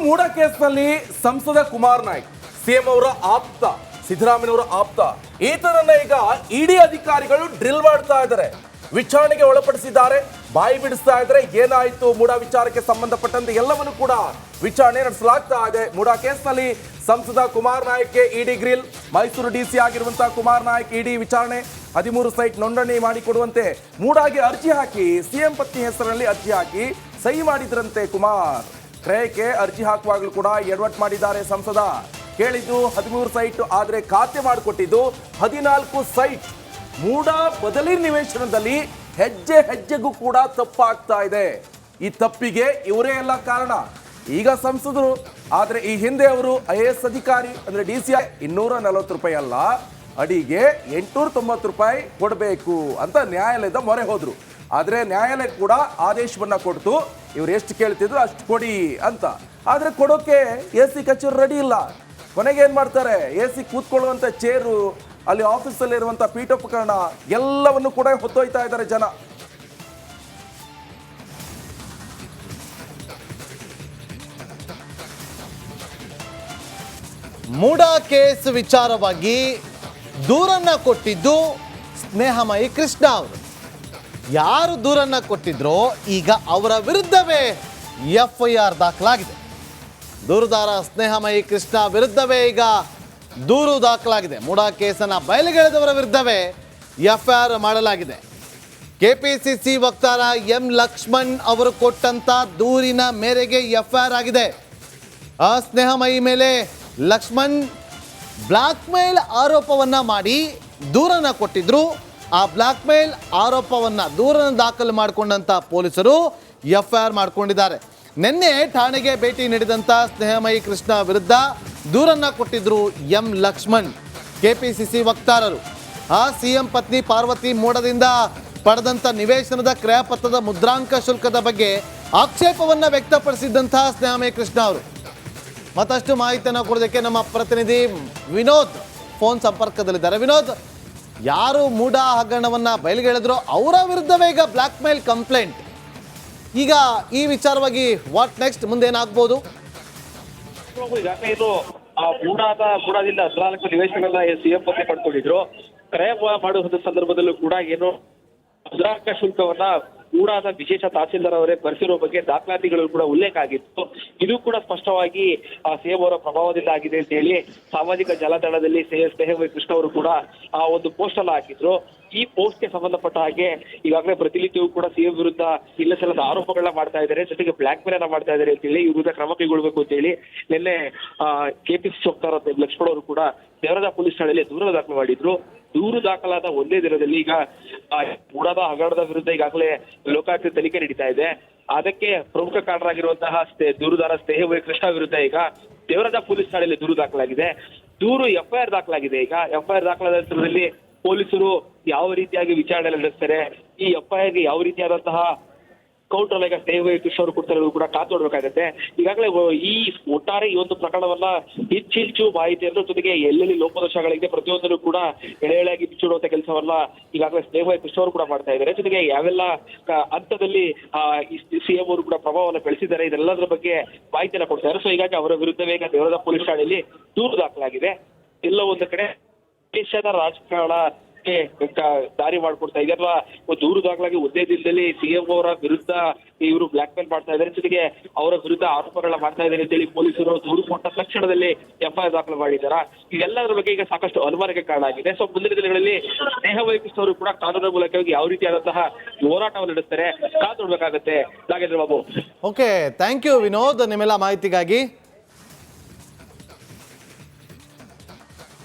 ಮೂಡ ಕೇಸ್ನಲ್ಲಿ ಸಂಸದ ಕುಮಾರ್ ನಾಯ್ಕ್ ಸಿಎಂ ಅವರ ಆಪ್ತ ಸಿದ್ದರಾಮಯ್ಯನವರ ಆಪ್ತ ಈತನನ್ನ ಈಗ ಇಡಿ ಅಧಿಕಾರಿಗಳು ಡ್ರಿಲ್ ಮಾಡ್ತಾ ಇದ್ದಾರೆ, ವಿಚಾರಣೆಗೆ ಒಳಪಡಿಸಿದ್ದಾರೆ, ಬಾಯಿ ಬಿಡಿಸ್ತಾ ಇದ್ದಾರೆ. ಏನಾಯ್ತು ಮೂಡ ವಿಚಾರಕ್ಕೆ ಸಂಬಂಧಪಟ್ಟಂತೆ ಎಲ್ಲವನ್ನು ಕೂಡ ವಿಚಾರಣೆ ನಡೆಸಲಾಗ್ತಾ ಇದೆ. ಮೂಡ ಕೇಸ್ನಲ್ಲಿ ಸಂಸದ ಕುಮಾರ್ ನಾಯ್ಕ್ಗೆ ಇಡಿ ಗ್ರಿಲ್. ಮೈಸೂರು ಡಿಸಿ ಆಗಿರುವಂತಹ ಕುಮಾರ್ ನಾಯ್ಕ್ ಇಡಿ ವಿಚಾರಣೆ 13 ಸೈಟ್ ನೋಂದಣಿ ಮಾಡಿಕೊಡುವಂತೆ ಮೂಡಾಗೆ ಅರ್ಜಿ ಹಾಕಿ ಸಿಎಂ ಪತ್ನಿ ಹೆಸರಿನಲ್ಲಿ ಅರ್ಜಿ ಹಾಕಿ ಸಹಿ ಮಾಡಿದ್ರಂತೆ. ಕುಮಾರ್ ಕ್ರಯಕ್ಕೆ ಅರ್ಜಿ ಹಾಕುವಾಗಲೂ ಕೂಡ ಎಡವಟ್ಟು ಮಾಡಿದ್ದಾರೆ. ಸಂಸದ ಕೇಳಿದ್ದು 13 ಸೈಟ್ ಆದ್ರೆ ಖಾತೆ ಮಾಡಿಕೊಟ್ಟಿದ್ದು 14 ಸೈಟ್. ಮೂಡ ಬದಲಿ ನಿವೇಶನದಲ್ಲಿ ಹೆಜ್ಜೆ ಹೆಜ್ಜೆಗೂ ಕೂಡ ತಪ್ಪಾಗ್ತಾ ಇದೆ. ಈ ತಪ್ಪಿಗೆ ಇವರೇ ಎಲ್ಲ ಕಾರಣ. ಈಗ ಸಂಸದರು ಆದ್ರೆ ಈ ಹಿಂದೆ ಅವರು IAS ಅಧಿಕಾರಿ ಅಂದ್ರೆ DCI 240 ರೂಪಾಯಿ ಅಲ್ಲ, ಅಡಿಗೆ 890 ರೂಪಾಯಿ ಕೊಡಬೇಕು ಅಂತ ನ್ಯಾಯಾಲಯದ ಮೊರೆ ಹೋದ್ರು. ಆದ್ರೆ ನ್ಯಾಯಾಲಯ ಕೂಡ ಆದೇಶವನ್ನ ಕೊಡ್ತು, ಇವ್ರು ಎಷ್ಟು ಕೇಳ್ತಿದ್ರು ಅಷ್ಟು ಕೊಡಿ ಅಂತ. ಆದ್ರೆ ಕೊಡೋಕೆ AC ಕಚೇರಿ ರೆಡಿ ಇಲ್ಲ. ಕೊನೆಗೆ ಏನ್ ಮಾಡ್ತಾರೆ, AC ಕೂತ್ಕೊಳ್ಳುವಂತ ಚೇರು, ಅಲ್ಲಿ ಆಫೀಸಲ್ಲಿ ಇರುವಂತ ಪೀಠೋಪಕರಣ ಎಲ್ಲವನ್ನು ಕೂಡ ಹೊತ್ತೊಯ್ತಾ ಇದ್ದಾರೆ ಜನ. ಮೂಡ ಕೇಸ್ ವಿಚಾರವಾಗಿ ದೂರನ್ನ ಕೊಟ್ಟಿದ್ದು ಸ್ನೇಹಮಯಿ ಕೃಷ್ಣ ಅವರು. ಯಾರು ದೂರನ್ನ ಕೊಟ್ಟಿದ್ರೋ ಈಗ ಅವರ ವಿರುದ್ಧವೇ FIR ದಾಖಲಾಗಿದೆ. ದೂರುದಾರ ಸ್ನೇಹಮಯಿ ಕೃಷ್ಣ ವಿರುದ್ಧವೇ ಈಗ ದೂರು ದಾಖಲಾಗಿದೆ. ಮೂಡ ಕೇಸನ್ನು ಬಯಲಿಗೆಳೆದವರ ವಿರುದ್ಧವೇ FIR ಮಾಡಲಾಗಿದೆ. KPCC ವಕ್ತಾರ M ಲಕ್ಷ್ಮಣ್ ಅವರು ಕೊಟ್ಟಂತ ದೂರಿನ ಮೇರೆಗೆ FIR ಆಗಿದೆ. ಆ ಸ್ನೇಹಮಯಿ ಮೇಲೆ ಲಕ್ಷ್ಮಣ್ ಬ್ಲಾಕ್ ಮೇಲ್ ಆರೋಪವನ್ನ ಮಾಡಿ ದೂರನ್ನ ಕೊಟ್ಟಿದ್ರು. ಆ ಬ್ಲಾಕ್ ಮೇಲ್ ಆರೋಪವನ್ನ ದೂರನ್ನ ದಾಖಲು ಮಾಡಿಕೊಂಡಂತ ಪೊಲೀಸರು FIR ಮಾಡಿಕೊಂಡಿದ್ದಾರೆ. ನಿನ್ನೆ ಠಾಣೆಗೆ ಭೇಟಿ ನೀಡಿದಂಥ ಸ್ನೇಹಮಯಿ ಕೃಷ್ಣ ವಿರುದ್ಧ ದೂರನ್ನ ಕೊಟ್ಟಿದ್ರು M ಲಕ್ಷ್ಮಣ್. KPCC ವಕ್ತಾರರು ಆ CM ಪತ್ನಿ ಪಾರ್ವತಿ ಮೋಡದಿಂದ ಪಡೆದಂಥ ನಿವೇಶನದ ಕ್ರಯಪತ್ರದ ಮುದ್ರಾಂಕ ಶುಲ್ಕದ ಬಗ್ಗೆ ಆಕ್ಷೇಪವನ್ನ ವ್ಯಕ್ತಪಡಿಸಿದ್ದಂತಹ ಸ್ನೇಹಮಯಿ ಕೃಷ್ಣ ಅವರು. ಮತ್ತಷ್ಟು ಮಾಹಿತಿಯನ್ನು ಕೊಡೋದಕ್ಕೆ ನಮ್ಮ ಪ್ರತಿನಿಧಿ ವಿನೋದ್ ಫೋನ್ ಸಂಪರ್ಕದಲ್ಲಿದ್ದಾರೆ. ವಿನೋದ್, ಯಾರು ಮೂಡ ಹಗರಣವನ್ನ ಬಯಲಿಗೆಳೆದ್ರು ಅವರ ವಿರುದ್ಧವೇ ಈಗ ಬ್ಲಾಕ್ ಮೇಲ್ ಕಂಪ್ಲೇಂಟ್. ಈಗ ಈ ವಿಚಾರವಾಗಿ ವಾಟ್ ನೆಕ್ಸ್ಟ್, ಮುಂದೆ ಏನಾಗ್ಬೋದು? ಈಗಾಗಲೇ ಇದು ಮೂಡದಿಂದ 14 ನಿವೇಶನಗಳನ್ನ CM ಪತ್ನಿ ಪಡ್ಕೊಂಡಿದ್ರು. ಕ್ರಯ ಮಾಡುವ ಸಂದರ್ಭದಲ್ಲೂ ಕೂಡ ಏನು ಮುದ್ರಾಂಕ ಶುಲ್ಕವನ್ನ ಮೂಡಾದ ವಿಶೇಷ ತಹಸೀಲ್ದಾರ್ ಅವರೇ ಭರಿಸಿರೋ ಬಗ್ಗೆ ದಾಖಲಾತಿಗಳು ಕೂಡ ಉಲ್ಲೇಖ ಆಗಿತ್ತು. ಇದು ಕೂಡ ಸ್ಪಷ್ಟವಾಗಿ CM ಅವರ ಪ್ರಭಾವದಿಂದ ಆಗಿದೆ ಅಂತ ಹೇಳಿ ಸಾಮಾಜಿಕ ಜಾಲತಾಣದಲ್ಲಿ ಸ್ನೇಹಮಯಿ ಕೃಷ್ಣ ಅವರು ಕೂಡ ಆ ಒಂದು ಪೋಸ್ಟ್ ಅನ್ನ ಹಾಕಿದ್ರು. ಈ ಪೋಸ್ಟ್ ಗೆ ಸಂಬಂಧಪಟ್ಟ ಹಾಗೆ ಈಗಾಗಲೇ ಪ್ರತಿನಿತ್ಯವೂ ಕೂಡ CM ವಿರುದ್ಧ ಇಲ್ಲ ಸಲ್ಲದ ಆರೋಪಗಳನ್ನ ಮಾಡ್ತಾ ಇದ್ದಾರೆ, ಜೊತೆಗೆ ಬ್ಲಾಕ್ ಮೇಲ್ ಅನ್ನ ಮಾಡ್ತಾ ಇದ್ದಾರೆ ಅಂತ ಹೇಳಿ ಈ ವಿರುದ್ಧ ಕ್ರಮ ಕೈಗೊಳ್ಳಬೇಕು ಅಂತ ಹೇಳಿ ನಿನ್ನೆ KPCC ವಕ್ತಾರ ಲಕ್ಷ್ಮಣ್ ಅವರು ಕೂಡ ದೇವರಾಜ ಪೊಲೀಸ್ ಠಾಣೆಯಲ್ಲಿ ದೂರು ದಾಖಲು ಮಾಡಿದ್ರು. ದೂರು ದಾಖಲಾದ ಒಂದೇ ದಿನದಲ್ಲಿ ಈಗ ಮೂಡದ ಹಗರಣದ ವಿರುದ್ಧ ಈಗಾಗಲೇ ಲೋಕಾಯುಕ್ತ ತನಿಖೆ ನಡೀತಾ ಇದೆ. ಅದಕ್ಕೆ ಪ್ರಮುಖ ಕಾರಣರಾಗಿರುವಂತಹ ದೂರುದಾರ ಸ್ನೇಹಮಯಿ ಕೃಷ್ಣ ವಿರುದ್ಧ ಈಗ ದೇವರಾಜ ಪೊಲೀಸ್ ಠಾಣೆಯಲ್ಲಿ ದೂರು ದಾಖಲಾಗಿದೆ. FIR ದಾಖಲಾಗಿದೆ. ಈಗ FIR ದಾಖಲಾದ ನಂತರದಲ್ಲಿ ಪೊಲೀಸರು ಯಾವ ರೀತಿಯಾಗಿ ವಿಚಾರಣೆ ನಡೆಸ್ತಾರೆ, ಈ FIR ಗೆ ಯಾವ ರೀತಿಯಾದಂತಹ ಕೌಂಟರ್ ಈಗ ಸ್ನೇಹಮಯಿ ಕೃಷ್ಣ ಅವರು ಕೊಡ್ತಾರೆ ಕೂಡ ಕಾದು ನೋಡ್ಬೇಕಾಗತ್ತೆ. ಈಗಾಗಲೇ ಈ ಒಟ್ಟಾರೆ ಈ ಒಂದು ಪ್ರಕರಣವನ್ನ ಹೆಚ್ಚು ಮಾಹಿತಿಯನ್ನು ಜೊತೆಗೆ ಎಲ್ಲೆಲ್ಲಿ ಲೋಪದೋಷಗಳಿದೆ ಪ್ರತಿಯೊಂದನ್ನು ಕೂಡ ಎಳೆಯಾಗಿ ಬಿಚ್ಚಿಡುವಂತ ಕೆಲಸವನ್ನ ಈಗಾಗಲೇ ಸ್ನೇಹಮಯಿ ಕೃಷ್ಣ ಅವರು ಕೂಡ ಮಾಡ್ತಾ ಇದ್ದಾರೆ. ಜೊತೆಗೆ ಯಾವೆಲ್ಲ ಹಂತದಲ್ಲಿ CM ಅವರು ಕೂಡ ಪ್ರಭಾವವನ್ನು ಬೆಳೆಸಿದ್ದಾರೆ ಇದೆಲ್ಲದರ ಬಗ್ಗೆ ಮಾಹಿತಿಯನ್ನು ಕೊಡ್ತಾರೆ. ಸೊ ಹೀಗಾಗಿ ಅವರ ವಿರುದ್ಧವೇ ಈಗ ದೇವರಾಜ ಪೊಲೀಸ್ ಠಾಣೆಯಲ್ಲಿ ದೂರು ದಾಖಲಾಗಿದೆ. ಎಲ್ಲ ಒಂದು ಕಡೆ ದೇಶದ ರಾಜಕಾರಣ ದಾರಿ ಮಾಡ್ಕೊಡ್ತಾ ಇದೆ ಅಥವಾ ದೂರು ದಾಖಲಾಗಿ ಒಂದೇ ದಿನದಲ್ಲಿ CM ಅವರ ವಿರುದ್ಧ ಇವರು ಬ್ಲಾಕ್ ಮೇಲ್ ಮಾಡ್ತಾ ಇದ್ದಾರೆ, ಜೊತೆಗೆ ಅವರ ವಿರುದ್ಧ ಆರೋಪಗಳನ್ನ ಮಾಡ್ತಾ ಇದ್ದಾರೆ ಅಂತೇಳಿ ಪೊಲೀಸರು ದೂರು ಕೊಟ್ಟ ತಕ್ಷಣದಲ್ಲಿ FIR ದಾಖಲು ಮಾಡಿದ್ದಾರೆ. ಇದೆಲ್ಲದರ ಬಗ್ಗೆ ಈಗ ಸಾಕಷ್ಟು ಅನುಮಾನಕ್ಕೆ ಕಾರಣ ಆಗಿದೆ. ಸೊ ಮುಂದಿನ ದಿನಗಳಲ್ಲಿ ಸ್ನೇಹಮಯಿ ಕೃಷ್ಣ ಅವರು ಕೂಡ ಕಾನೂನಿನ ಮೂಲಕವಾಗಿ ಯಾವ ರೀತಿಯಾದಂತಹ ಹೋರಾಟವನ್ನು ನಡೆಸ್ತಾರೆ ಕಾದು ನೋಡ್ಬೇಕಾಗತ್ತೆ. Nagendra Babu. Okay, thank you Vinod ನಿಮ್ಮೆಲ್ಲ ಮಾಹಿತಿಗಾಗಿ.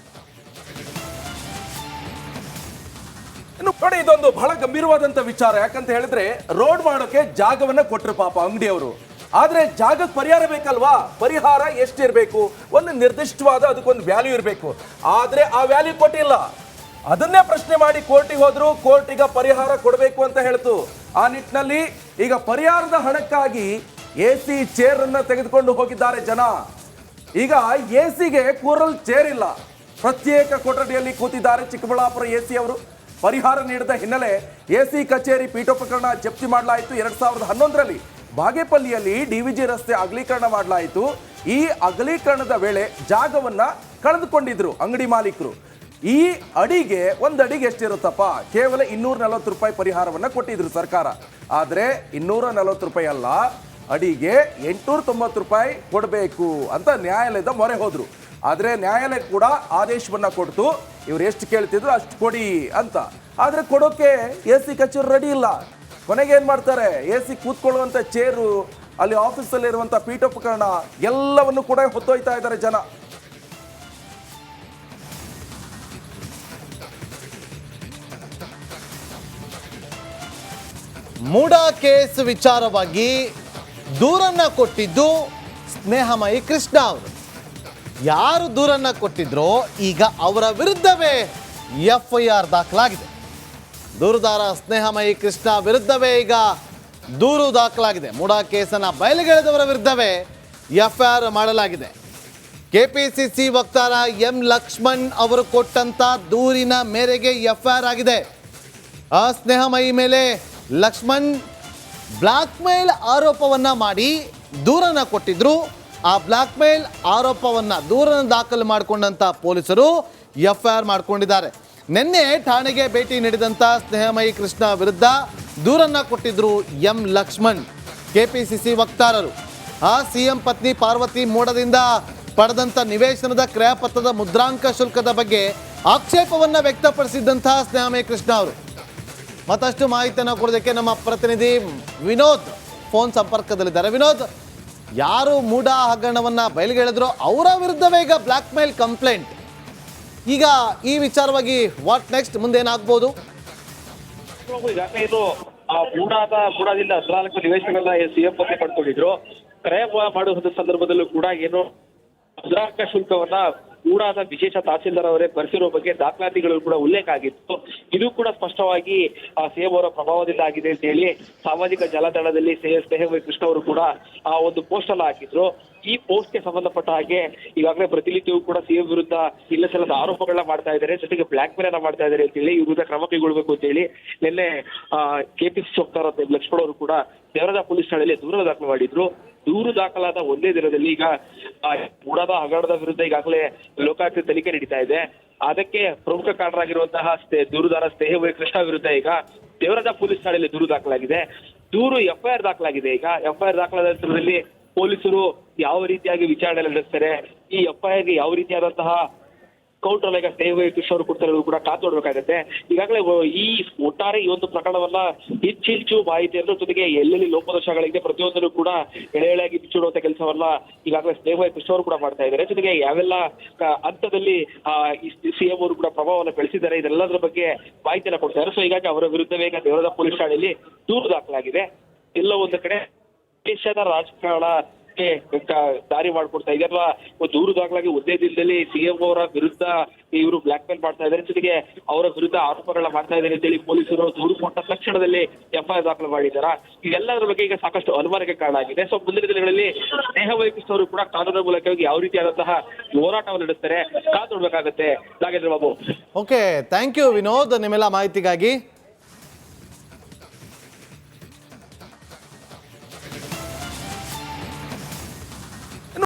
ನೋಡಿ, ಇದೊಂದು ಬಹಳ ಗಂಭೀರವಾದಂತ ವಿಚಾರ. ಯಾಕಂತ ಹೇಳಿದ್ರೆ ರೋಡ್ ಮಾಡೋಕೆ ಜಾಗವನ್ನ ಕೊಟ್ಟರು ಪಾಪ ಅಂಗಡಿಯವರು. ಆದ್ರೆ ಜಾಗಕ್ಕೆ ಪರಿಹಾರ ಬೇಕಲ್ವಾ? ಪರಿಹಾರ ಎಷ್ಟಿರ್ಬೇಕು? ಒಂದು ನಿರ್ದಿಷ್ಟವಾದ ಅದಕ್ಕೊಂದು ವ್ಯಾಲ್ಯೂ ಇರಬೇಕು. ಆದ್ರೆ ಆ ವ್ಯಾಲ್ಯೂ ಕೊಟ್ಟಿಲ್ಲ. ಅದನ್ನೇ ಪ್ರಶ್ನೆ ಮಾಡಿ ಕೋರ್ಟಿಗೆ ಹೋದ್ರು. ಕೋರ್ಟ್ ಈಗ ಪರಿಹಾರ ಕೊಡಬೇಕು ಅಂತ ಹೇಳ್ತು. ಆ ನಿಟ್ಟಿನಲ್ಲಿ ಈಗ ಪರಿಹಾರದ ಹಣಕ್ಕಾಗಿ AC ಚೇರ್ ಅನ್ನ ತೆಗೆದುಕೊಂಡು ಹೋಗಿದ್ದಾರೆ ಜನ. ಈಗ AC ಕೂರಲ್ ಚೇರ್ ಇಲ್ಲ, ಪ್ರತ್ಯೇಕ ಕೊಠಡಿಯಲ್ಲಿ ಕೂತಿದ್ದಾರೆ ಚಿಕ್ಕಬಳ್ಳಾಪುರ AC ಅವರು. ಪರಿಹಾರ ನೀಡಿದ ಹಿನ್ನೆಲೆ AC ಕಚೇರಿ ಪೀಠೋಪಕರಣ ಜಪ್ತಿ ಮಾಡಲಾಯಿತು. 2011ರಲ್ಲಿ ಬಾಗೇಪಲ್ಲಿಯಲ್ಲಿ DVG ರಸ್ತೆ ಅಗಲೀಕರಣ ಮಾಡಲಾಯಿತು. ಈ ಅಗಲೀಕರಣದ ವೇಳೆ ಜಾಗವನ್ನ ಕಳೆದುಕೊಂಡಿದ್ರು ಅಂಗಡಿ ಮಾಲೀಕರು. ಈ ಅಡಿಗೆ ಒಂದು ಅಡಿಗೆ ಎಷ್ಟಿರುತ್ತಪ್ಪ, ಕೇವಲ 240 ರೂಪಾಯಿ ಪರಿಹಾರವನ್ನ ಕೊಟ್ಟಿದ್ರು ಸರ್ಕಾರ. ಆದ್ರೆ 240 ರೂಪಾಯಿ ಅಲ್ಲ, ಅಡಿಗೆ 890 ರೂಪಾಯಿ ಕೊಡಬೇಕು ಅಂತ ನ್ಯಾಯಾಲಯದ ಮೊರೆ ಹೋದ್ರು. ಆದ್ರೆ ನ್ಯಾಯಾಲಯ ಕೂಡ ಆದೇಶವನ್ನ ಕೊಡ್ತು, ಇವ್ರು ಎಷ್ಟು ಕೇಳ್ತಿದ್ರು ಅಷ್ಟು ಕೊಡಿ ಅಂತ. ಆದ್ರೆ ಕೊಡೋಕೆ AC ಕಚೇರಿ ರೆಡಿ ಇಲ್ಲ. ಕೊನೆಗೆ ಏನ್ ಮಾಡ್ತಾರೆ, AC ಕೂತ್ಕೊಳ್ಳುವಂತ ಚೇರು, ಅಲ್ಲಿ ಆಫೀಸಲ್ಲಿ ಇರುವಂತ ಪೀಠೋಪಕರಣ ಎಲ್ಲವನ್ನು ಕೂಡ ಹೊತ್ತೊಯ್ತಾ ಇದ್ದಾರೆ ಜನ. ಮೂಡಾ ಕೇಸ್ ವಿಚಾರವಾಗಿ ದೂರನ್ನ ಕೊಟ್ಟಿದ್ದು ಸ್ನೇಹಮಯಿ ಕೃಷ್ಣ ಅವರು. ಯಾರು ದೂರನ್ನ ಕೊಟ್ಟಿದ್ರೋ ಈಗ ಅವರ ವಿರುದ್ಧವೇ FIR ದಾಖಲಾಗಿದೆ. ದೂರುದಾರ ಸ್ನೇಹಮಯಿ ಕೃಷ್ಣ ವಿರುದ್ಧವೇ ಈಗ ದೂರು ದಾಖಲಾಗಿದೆ. ಮೂಡಾ ಕೇಸನ್ನು ಬಯಲಿಗೆಳೆದವರ ವಿರುದ್ಧವೇ FIR ಮಾಡಲಾಗಿದೆ. KPCC ವಕ್ತಾರ M ಲಕ್ಷ್ಮಣ್ ಅವರು ಕೊಟ್ಟಂತ ದೂರಿನ ಮೇರೆಗೆ FIR ಆಗಿದೆ. ಆ ಸ್ನೇಹಮಯಿ ಮೇಲೆ ಲಕ್ಷ್ಮಣ್ ಬ್ಲಾಕ್ ಮೇಲ್ ಆರೋಪವನ್ನ ಮಾಡಿ ದೂರನ್ನ ಕೊಟ್ಟಿದ್ರು. ಆ ಬ್ಲಾಕ್ ಮೇಲ್ ಆರೋಪವನ್ನ ದೂರನ್ನು ದಾಖಲು ಮಾಡಿಕೊಂಡಂತ ಪೊಲೀಸರು FIR ಮಾಡಿಕೊಂಡಿದ್ದಾರೆ. ನಿನ್ನೆ ಠಾಣೆಗೆ ಭೇಟಿ ನೀಡಿದಂತ ಸ್ನೇಹಮಯಿ ಕೃಷ್ಣ ವಿರುದ್ಧ ದೂರನ್ನ ಕೊಟ್ಟಿದ್ರು M ಲಕ್ಷ್ಮಣ್, KPCC ವಕ್ತಾರರು. ಆ CM ಪತ್ನಿ ಪಾರ್ವತಿ ಮೋಡದಿಂದ ಪಡೆದಂತ ನಿವೇಶನದ ಕ್ರಯಪತ್ರದ ಮುದ್ರಾಂಕ ಶುಲ್ಕದ ಬಗ್ಗೆ ಆಕ್ಷೇಪವನ್ನ ವ್ಯಕ್ತಪಡಿಸಿದ್ದಂತಹ ಸ್ನೇಹಮಯಿ ಕೃಷ್ಣ ಅವರು. ಮತ್ತಷ್ಟು ಮಾಹಿತಿಯನ್ನು ಕೊಡೋದಕ್ಕೆ ನಮ್ಮ ಪ್ರತಿನಿಧಿ ವಿನೋದ್ ಫೋನ್ ಸಂಪರ್ಕದಲ್ಲಿದ್ದಾರೆ. ವಿನೋದ್, ಯಾರು ಮೂಡಾ ಹಗರಣವನ್ನ ಬಯಲಿಗೆಳೆದ್ರೋ ಅವರ ವಿರುದ್ಧವೇ ಈಗ ಬ್ಲಾಕ್ ಮೇಲ್ ಕಂಪ್ಲೇಂಟ್. ಈಗ ಈ ವಿಚಾರವಾಗಿ ವಾಟ್ ನೆಕ್ಸ್ಟ್, ಮುಂದೇನಾಗ್ಬೋದು? ಈಗಾಗಲೇ ಇದು ಮೂಡಾದಿಂದ 14 ನಿವೇಶನಗಳನ್ನ CM ಪತ್ನಿ ಪಡ್ಕೊಂಡಿದ್ರು. ಕ್ರಯ ಮಾಡುವ ಸಂದರ್ಭದಲ್ಲೂ ಕೂಡ ಏನು ಮುದ್ರಾಂಕ ಶುಲ್ಕವನ್ನ ಮೂಡಾದ ವಿಶೇಷ ತಹಸೀಲ್ದಾರ್ ಅವರೇ ಭರಿಸಿರೋ ಬಗ್ಗೆ ದಾಖಲಾತಿಗಳು ಕೂಡ ಉಲ್ಲೇಖ ಆಗಿತ್ತು. ಇದು ಕೂಡ ಸ್ಪಷ್ಟವಾಗಿ CM ಅವರ ಪ್ರಭಾವದಿಂದ ಆಗಿದೆ ಅಂತ ಹೇಳಿ ಸಾಮಾಜಿಕ ಜಾಲತಾಣದಲ್ಲಿ ಸ್ನೇಹಮಯಿ ಕೃಷ್ಣ ಅವರು ಕೂಡ ಆ ಒಂದು ಪೋಸ್ಟ್ ಅನ್ನ ಹಾಕಿದ್ರು. ಈ ಪೋಸ್ಟ್ಗೆ ಸಂಬಂಧಪಟ್ಟ ಹಾಗೆ ಈಗಾಗಲೇ ಪ್ರತಿನಿತ್ಯವೂ ಕೂಡ CM ವಿರುದ್ಧ ಇಲ್ಲ ಸಲ್ಲದ ಆರೋಪಗಳನ್ನ ಮಾಡ್ತಾ ಇದ್ದಾರೆ, ಜೊತೆಗೆ ಬ್ಲಾಕ್ ಮೇಲ್ ಅನ್ನ ಮಾಡ್ತಾ ಇದ್ದಾರೆ ಅಂತ ಹೇಳಿ, ಈ ವಿರುದ್ಧ ಕ್ರಮ ಕೈಗೊಳ್ಳಬೇಕು ಅಂತ ಹೇಳಿ ನಿನ್ನೆ KPCC ವಕ್ತಾರ ಲಕ್ಷ್ಮಣ್ ಅವರು ಕೂಡ ದೇವರಾಜ ಪೊಲೀಸ್ ಠಾಣೆಯಲ್ಲಿ ದೂರು ದಾಖಲು ಮಾಡಿದ್ರು. ದೂರು ದಾಖಲಾದ ಒಂದೇ ದಿನದಲ್ಲಿ ಈಗ ಮೂಡಾದ ಹಗರಣದ ವಿರುದ್ಧ ಈಗಾಗಲೇ ಲೋಕಾಯುಕ್ತ ತನಿಖೆ ನಡೀತಾ ಇದೆ. ಅದಕ್ಕೆ ಪ್ರಮುಖ ಕಾರಣರಾಗಿರುವಂತಹ ದೂರುದಾರ ಸ್ನೇಹಮಯಿ ಕೃಷ್ಣ ವಿರುದ್ಧ ಈಗ ದೇವರಾಜ ಪೊಲೀಸ್ ಠಾಣೆಯಲ್ಲಿ ದೂರು ದಾಖಲಾಗಿದೆ. FIR ದಾಖಲಾಗಿದೆ. ಈಗ FIR ದಾಖಲಾದ ನಂತರದಲ್ಲಿ ಪೊಲೀಸರು ಯಾವ ರೀತಿಯಾಗಿ ವಿಚಾರಣೆ ನಡೆಸ್ತಾರೆ, ಈ FIR ಗೆ ಯಾವ ರೀತಿಯಾದಂತಹ ಕೌಂಟರ್ ಈಗ ಸ್ನೇಹಮಯಿ ಕೃಷ್ಣ ಅವರು ಕೊಡ್ತಾರೆ ಕೂಡ ಕಾದು ನೋಡ್ಬೇಕಾಗತ್ತೆ. ಈಗಾಗಲೇ ಈ ಒಟ್ಟಾರೆ ಈ ಒಂದು ಪ್ರಕರಣವನ್ನ ಹೆಚ್ಚು ಮಾಹಿತಿಯನ್ನು, ಜೊತೆಗೆ ಎಲ್ಲೆಲ್ಲಿ ಲೋಪದೋಷಗಳಿದೆ ಪ್ರತಿಯೊಂದನ್ನು ಕೂಡ ಎಳೆಯಾಗಿ ಬಿಚ್ಚಿಡುವಂತ ಕೆಲಸವನ್ನ ಈಗಾಗಲೇ ಸ್ನೇಹಮಯಿ ಕೃಷ್ಣ ಅವರು ಕೂಡ ಮಾಡ್ತಾ ಇದ್ದಾರೆ. ಜೊತೆಗೆ ಯಾವೆಲ್ಲ ಹಂತದಲ್ಲಿ CM ಅವರು ಕೂಡ ಪ್ರಭಾವವನ್ನು ಬೆಳೆಸಿದ್ದಾರೆ, ಇದೆಲ್ಲದರ ಬಗ್ಗೆ ಮಾಹಿತಿಯನ್ನ ಕೊಡ್ತಾರೆ. ಸೊ ಹೀಗಾಗಿ ಅವರ ವಿರುದ್ಧವೇ ಈಗ ದೇವರಾಜ ಪೊಲೀಸ್ ಠಾಣೆಯಲ್ಲಿ ದೂರು ದಾಖಲಾಗಿದೆ. ಎಲ್ಲ ಒಂದು ಕಡೆ ದೇಶದ ರಾಜಕಾರಣ ದಾರಿ ಮಾಡ್ಕೊಡ್ತಾ ಇದೆ, ಅಥವಾ ದೂರು ದಾಖಲಾಗಿ ಒಂದೇ ದಿನದಲ್ಲಿ CM ಅವರ ವಿರುದ್ಧ ಇವರು ಬ್ಲಾಕ್ ಮೇಲ್ ಮಾಡ್ತಾ ಇದ್ದಾರೆ, ಜೊತೆಗೆ ಅವರ ವಿರುದ್ಧ ಆರೋಪಗಳನ್ನ ಮಾಡ್ತಾ ಇದ್ದಾರೆ ಅಂತೇಳಿ ಪೊಲೀಸರು ದೂರು ಕೊಟ್ಟ ತಕ್ಷಣದಲ್ಲಿ FIR ದಾಖಲು ಮಾಡಿದ್ದಾರೆ. ಇದೆಲ್ಲದರ ಬಗ್ಗೆ ಈಗ ಸಾಕಷ್ಟು ಅನುಮಾನಕ್ಕೆ ಕಾರಣ ಆಗಿದೆ. ಸೊ ಮುಂದಿನ ದಿನಗಳಲ್ಲಿ ಸ್ನೇಹಮಯಿ ಕೃಷ್ಣ ಅವರು ಕೂಡ ಕಾನೂನಿನ ಮೂಲಕವಾಗಿ ಯಾವ ರೀತಿಯಾದಂತಹ ಹೋರಾಟವನ್ನು ನಡೆಸ್ತಾರೆ ಕಾದು ನೋಡ್ಬೇಕಾಗತ್ತೆ. Nagendra Babu. Okay, thank you Vinod ನಿಮ್ಮೆಲ್ಲ ಮಾಹಿತಿಗಾಗಿ.